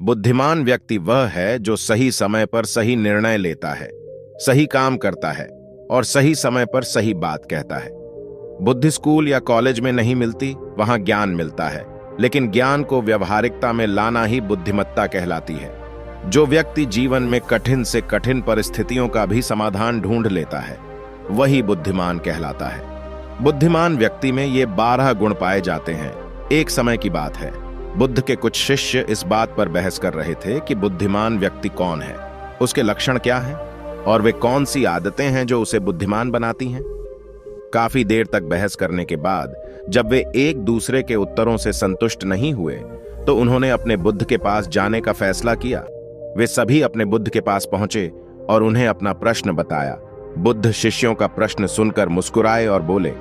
बुद्धिमान व्यक्ति वह है जो सही समय पर सही निर्णय लेता है, सही काम करता है और सही समय पर सही बात कहता है। बुद्धि स्कूल या कॉलेज में नहीं मिलती, वहां ज्ञान मिलता है, लेकिन ज्ञान को व्यवहारिकता में लाना ही बुद्धिमत्ता कहलाती है। जो व्यक्ति जीवन में कठिन से कठिन परिस्थितियों का भी समाधान ढूंढ लेता है, वही बुद्धिमान कहलाता है। बुद्धिमान व्यक्ति में ये 12 गुण पाए जाते हैं। एक समय की बात है, बुद्ध के कुछ शिष्य इस बात पर बहस कर रहे थे कि बुद्धिमान व्यक्ति कौन है, उसके लक्षण क्या हैं और वे कौन सी आदतें हैं जो उसे बुद्धिमान बनाती हैं। काफी देर तक बहस करने के बाद जब वे एक दूसरे के उत्तरों से संतुष्ट नहीं हुए तो उन्होंने अपने बुद्ध के पास जाने का फैसला किया। वे सभी अपने बुद्ध के पास पहुंचे और उन्हें अपना प्रश्न बताया। बुद्ध शिष्यों का प्रश्न सुनकर मुस्कुराए और बोले,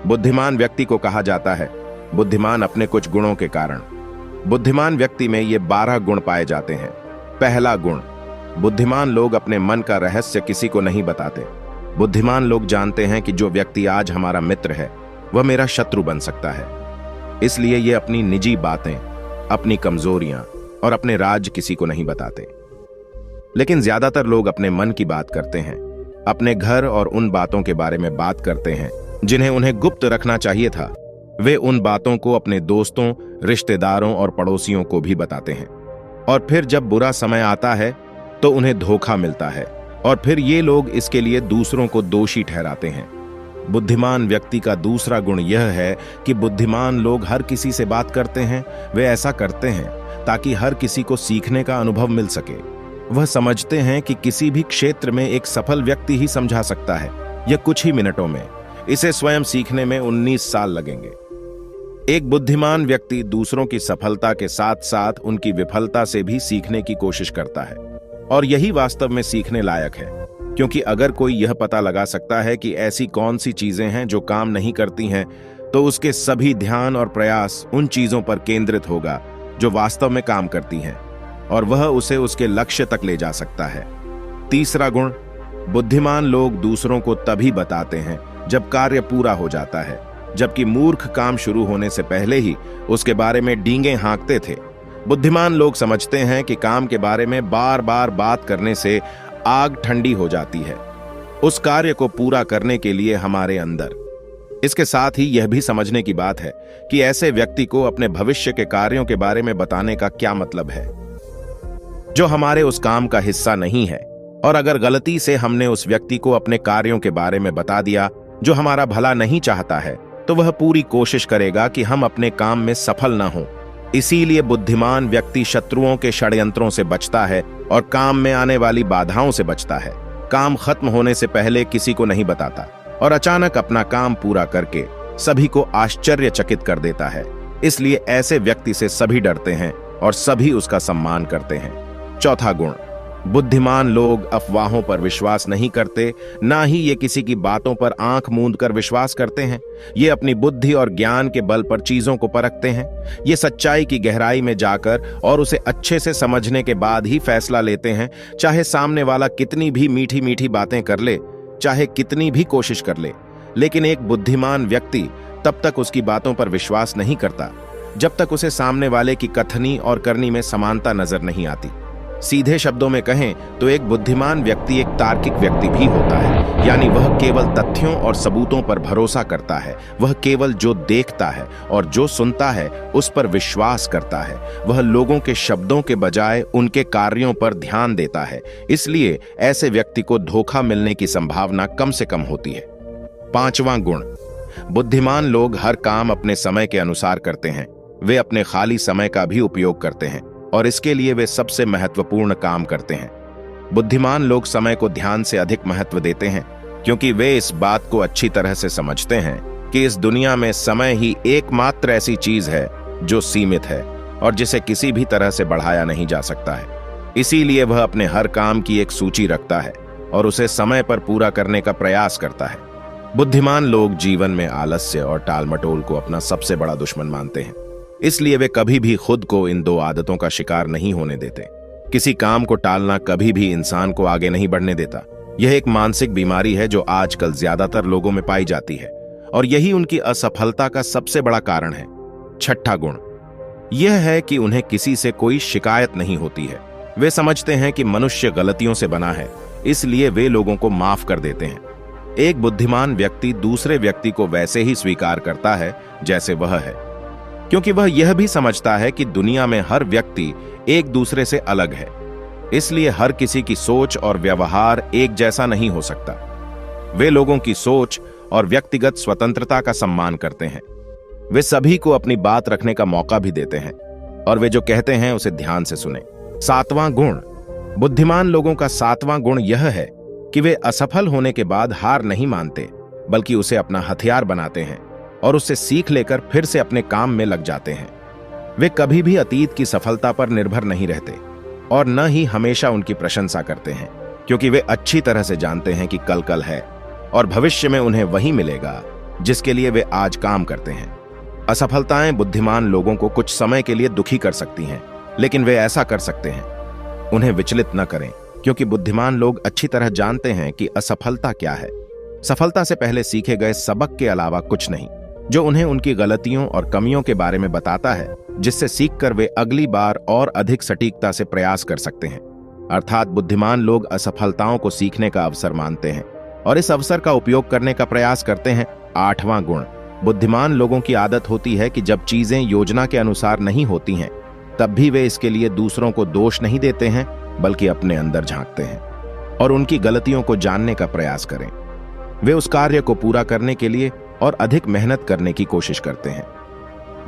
बुद्धिमान व्यक्ति को कहा जाता है बुद्धिमान अपने कुछ गुणों के कारण। बुद्धिमान व्यक्ति में ये 12 गुण पाए जाते हैं। पहला गुण, बुद्धिमान लोग अपने मन का रहस्य किसी को नहीं बताते। बुद्धिमान लोग जानते हैं कि जो व्यक्ति आज हमारा मित्र है वह मेरा शत्रु बन सकता है, इसलिए ये अपनी निजी बातें, अपनी कमजोरियां और अपने राज किसी को नहीं बताते। लेकिन ज्यादातर लोग अपने मन की बात करते हैं, अपने घर और उन बातों के बारे में बात करते हैं जिन्हें उन्हें गुप्त रखना चाहिए था। वे उन बातों को अपने दोस्तों, रिश्तेदारों और पड़ोसियों को भी बताते हैं, और फिर जब बुरा समय आता है तो उन्हें धोखा मिलता है और फिर ये लोग इसके लिए दूसरों को दोषी ठहराते हैं। बुद्धिमान व्यक्ति का दूसरा गुण यह है कि बुद्धिमान लोग हर किसी से बात करते हैं। वे ऐसा करते हैं ताकि हर किसी को सीखने का अनुभव मिल सके। वह समझते हैं कि किसी भी क्षेत्र में एक सफल व्यक्ति ही समझा सकता है, यह कुछ ही मिनटों में। इसे स्वयं सीखने में 19 साल लगेंगे। एक बुद्धिमान व्यक्ति दूसरों की सफलता के साथ साथ उनकी विफलता से भी सीखने की कोशिश करता है, और यही वास्तव में सीखने लायक है, क्योंकि अगर कोई यह पता लगा सकता है कि ऐसी कौन सी चीजें हैं जो काम नहीं करती हैं, तो उसके सभी ध्यान और प्रयास उन चीजों पर केंद्रित होगा जो वास्तव में काम करती हैं, और वह उसे उसके लक्ष्य तक ले जा सकता है। तीसरा गुण, बुद्धिमान लोग दूसरों को तभी बताते हैं जब कार्य पूरा हो जाता है, जबकि मूर्ख काम शुरू होने से पहले ही उसके बारे में डींगे हाँकते थे। बुद्धिमान लोग समझते हैं कि काम के बारे में बार बार बात करने से आग ठंडी हो जाती है, उस कार्य को पूरा करने के लिए हमारे अंदर। इसके साथ ही यह भी समझने की बात है कि ऐसे व्यक्ति को अपने भविष्य के कार्यों के बारे में बताने का क्या मतलब है, जो हमारे उस काम का हिस्सा नहीं है। और अगर गलती से हमने उस व्यक्ति को अपने कार्यों के बारे में बता दिया जो हमारा भला नहीं चाहता है, तो वह पूरी कोशिश करेगा कि हम अपने काम में सफल ना हों। इसीलिए बुद्धिमान व्यक्ति शत्रुओं के षड्यंत्रों से बचता है और काम में आने वाली बाधाओं से बचता है। काम खत्म होने से पहले किसी को नहीं बताता और अचानक अपना काम पूरा करके सभी को आश्चर्यचकित कर देता है। इसलिए ऐसे व्यक्ति से सभी डरते हैं और सभी उसका सम्मान करते हैं। चौथा गुण, बुद्धिमान लोग अफवाहों पर विश्वास नहीं करते, ना ही ये किसी की बातों पर आंख मूंद कर विश्वास करते हैं। ये अपनी बुद्धि और ज्ञान के बल पर चीजों को परखते हैं। ये सच्चाई की गहराई में जाकर और उसे अच्छे से समझने के बाद ही फैसला लेते हैं, चाहे सामने वाला कितनी भी मीठी मीठी बातें कर ले, चाहे कितनी भी कोशिश कर ले। लेकिन एक बुद्धिमान व्यक्ति तब तक उसकी बातों पर विश्वास नहीं करता जब तक उसे सामने वाले की कथनी और करनी में समानता नजर नहीं आती। सीधे शब्दों में कहें तो एक बुद्धिमान व्यक्ति एक तार्किक व्यक्ति भी होता है, यानी वह केवल तथ्यों और सबूतों पर भरोसा करता है। वह केवल जो देखता है और जो सुनता है उस पर विश्वास करता है। वह लोगों के शब्दों के बजाय उनके कार्यों पर ध्यान देता है। इसलिए ऐसे व्यक्ति को धोखा मिलने की संभावना कम से कम होती है। पांचवां गुण, बुद्धिमान लोग हर काम अपने समय के अनुसार करते हैं। वे अपने खाली समय का भी उपयोग करते हैं और इसके लिए वे सबसे महत्वपूर्ण काम करते हैं। बुद्धिमान लोग समय को ध्यान से अधिक महत्व देते हैं, क्योंकि वे इस बात को अच्छी तरह से समझते हैं कि इस दुनिया में समय ही एकमात्र ऐसी चीज है जो सीमित है और जिसे किसी भी तरह से बढ़ाया नहीं जा सकता है। इसीलिए वह अपने हर काम की एक सूची रखता है और उसे समय पर पूरा करने का प्रयास करता है। बुद्धिमान लोग जीवन में आलस्य और टालमटोल को अपना सबसे बड़ा दुश्मन मानते हैं। इसलिए वे कभी भी खुद को इन दो आदतों का शिकार नहीं होने देते। किसी काम को टालना कभी भी इंसान को आगे नहीं बढ़ने देता। यह एक मानसिक बीमारी है जो आजकल ज्यादातर लोगों में पाई जाती है और यही उनकी असफलता का सबसे बड़ा कारण है। छठा गुण, यह है कि उन्हें किसी से कोई शिकायत नहीं होती है। वे समझते हैं कि मनुष्य गलतियों से बना है, इसलिए वे लोगों को माफ कर देते हैं। एक बुद्धिमान व्यक्ति दूसरे व्यक्ति को वैसे ही स्वीकार करता है जैसे वह है, क्योंकि वह यह भी समझता है कि दुनिया में हर व्यक्ति एक दूसरे से अलग है। इसलिए हर किसी की सोच और व्यवहार एक जैसा नहीं हो सकता। वे लोगों की सोच और व्यक्तिगत स्वतंत्रता का सम्मान करते हैं। वे सभी को अपनी बात रखने का मौका भी देते हैं और वे जो कहते हैं उसे ध्यान से सुने। 7वां गुण, बुद्धिमान लोगों का 7वां गुण यह है कि वे असफल होने के बाद हार नहीं मानते, बल्कि उसे अपना हथियार बनाते हैं और उससे सीख लेकर फिर से अपने काम में लग जाते हैं। वे कभी भी अतीत की सफलता पर निर्भर नहीं रहते और न ही हमेशा उनकी प्रशंसा करते हैं, क्योंकि वे अच्छी तरह से जानते हैं कि कल है और भविष्य में उन्हें वही मिलेगा जिसके लिए वे आज काम करते हैं। असफलताएं बुद्धिमान लोगों को कुछ समय के लिए दुखी कर सकती हैं, लेकिन वे ऐसा कर सकते हैं। उन्हें विचलित न करें, क्योंकि बुद्धिमान लोग अच्छी तरह जानते हैं कि असफलता क्या है। सफलता से पहले सीखे गए सबक के अलावा कुछ नहीं, जो उन्हें उनकी गलतियों और कमियों के बारे में बताता है, जिससे सीखकर वे अगली बार और अधिक सटीकता से प्रयास कर सकते हैं। अर्थात बुद्धिमान लोग असफलताओं को सीखने का अवसर मानते हैं और इस अवसर का उपयोग करने का प्रयास करते हैं। 8वां गुण, बुद्धिमान लोगों की आदत होती है कि जब चीजें योजना के अनुसार नहीं होती हैं, तब भी वे इसके लिए दूसरों को दोष नहीं देते हैं, बल्कि अपने अंदर झांकते हैं और उनकी गलतियों को जानने का प्रयास करें। वे उस कार्य को पूरा करने के लिए और अधिक मेहनत करने की कोशिश करते हैं।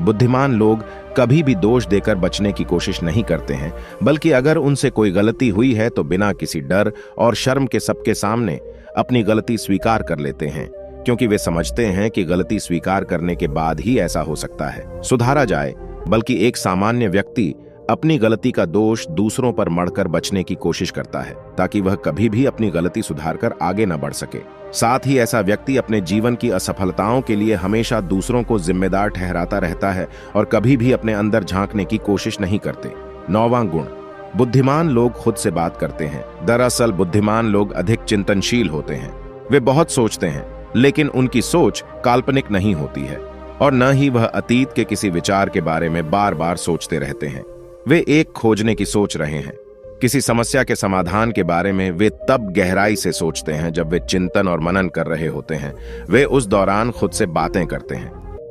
बुद्धिमान लोग कभी भी दोष देकर बचने की कोशिश नहीं करते हैं, बल्कि अगर उनसे कोई गलती हुई है तो बिना किसी डर और शर्म के सबके सामने अपनी गलती स्वीकार कर लेते हैं, क्योंकि वे समझते हैं कि गलती स्वीकार करने के बाद ही ऐसा हो सकता है सुधारा जाए। बल्कि एक सामान्य व्यक्ति अपनी गलती का दोष दूसरों पर मढ़कर बचने की कोशिश करता है, ताकि वह कभी भी अपनी गलती सुधारकर आगे न बढ़ सके। साथ ही ऐसा व्यक्ति अपने जीवन की असफलताओं के लिए हमेशा दूसरों को जिम्मेदार ठहराता रहता है और कभी भी अपने अंदर झांकने की कोशिश नहीं करते। 9वां गुण, बुद्धिमान लोग खुद से बात करते हैं। दरअसल बुद्धिमान लोग अधिक चिंतनशील होते हैं। वे बहुत सोचते हैं, लेकिन उनकी सोच काल्पनिक नहीं होती है और न ही वह अतीत के किसी विचार के बारे में बार बार सोचते रहते हैं। वे एक खोजने की सोच रहे हैं। किसी समस्या के समाधान के बारे में वे तब गहराई से सोचते हैं जब वे चिंतन और मनन कर रहे होते हैं। वे उस दौरान खुद से बातें करते हैं,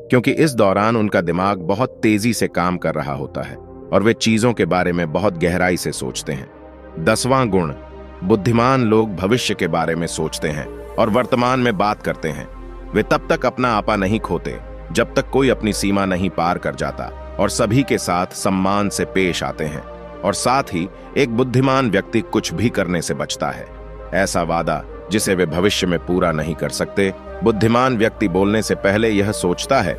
क्योंकि इस दौरान उनका दिमाग बहुत तेजी से काम कर रहा होता है और वे चीजों के बारे में बहुत गहराई से सोचते हैं। 10वां गुण, बुद्धिमान लोग भविष्य के बारे में सोचते हैं और वर्तमान में बात करते हैं। वे तब तक अपना आपा नहीं खोते जब तक कोई अपनी सीमा नहीं पार कर जाता और सभी के साथ सम्मान से पेश आते हैं। और साथ ही एक बुद्धिमान व्यक्ति कुछ भी करने से बचता है, ऐसा वादा जिसे वे भविष्य में पूरा नहीं कर सकते। बुद्धिमान व्यक्ति बोलने से पहले यह सोचता है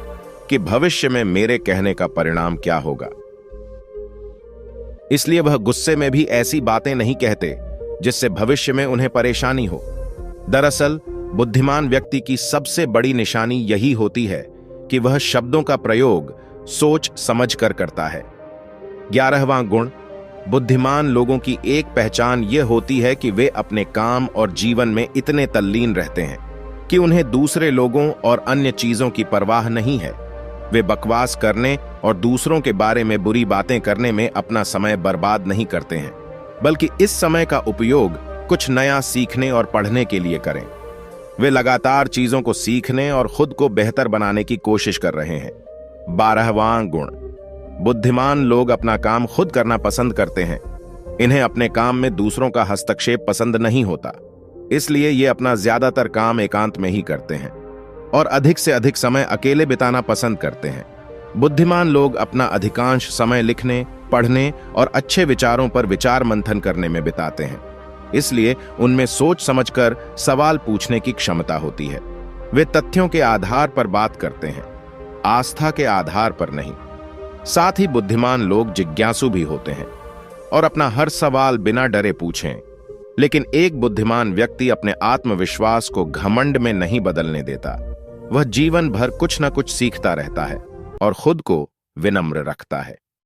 कि भविष्य में मेरे कहने का परिणाम क्या होगा। इसलिए वह गुस्से में भी ऐसी बातें नहीं कहते जिससे भविष्य में उन्हें परेशानी हो। दरअसल बुद्धिमान व्यक्ति की सबसे बड़ी निशानी यही होती है कि वह शब्दों का प्रयोग सोच समझ कर करता है। 11वां गुण, बुद्धिमान लोगों की एक पहचान यह होती है कि वे अपने काम और जीवन में इतने तल्लीन रहते हैं कि उन्हें दूसरे लोगों और अन्य चीजों की परवाह नहीं है। वे बकवास करने और दूसरों के बारे में बुरी बातें करने में अपना समय बर्बाद नहीं करते हैं, बल्कि इस समय का उपयोग कुछ नया सीखने और पढ़ने के लिए करें। वे लगातार चीजों को सीखने और खुद को बेहतर बनाने की कोशिश कर रहे हैं। 12वां गुण, बुद्धिमान लोग अपना काम खुद करना पसंद करते हैं। इन्हें अपने काम में दूसरों का हस्तक्षेप पसंद नहीं होता, इसलिए ये अपना ज्यादातर काम एकांत में ही करते हैं और अधिक से अधिक समय अकेले बिताना पसंद करते हैं। बुद्धिमान लोग अपना अधिकांश समय लिखने, पढ़ने और अच्छे विचारों पर विचार मंथन करने में बिताते हैं, इसलिए उनमें सोच समझकर सवाल पूछने की क्षमता होती है। वे तथ्यों के आधार पर बात करते हैं, आस्था के आधार पर नहीं। साथ ही बुद्धिमान लोग जिज्ञासु भी होते हैं और अपना हर सवाल बिना डरे पूछें। लेकिन एक बुद्धिमान व्यक्ति अपने आत्मविश्वास को घमंड में नहीं बदलने देता। वह जीवन भर कुछ न कुछ सीखता रहता है और खुद को विनम्र रखता है।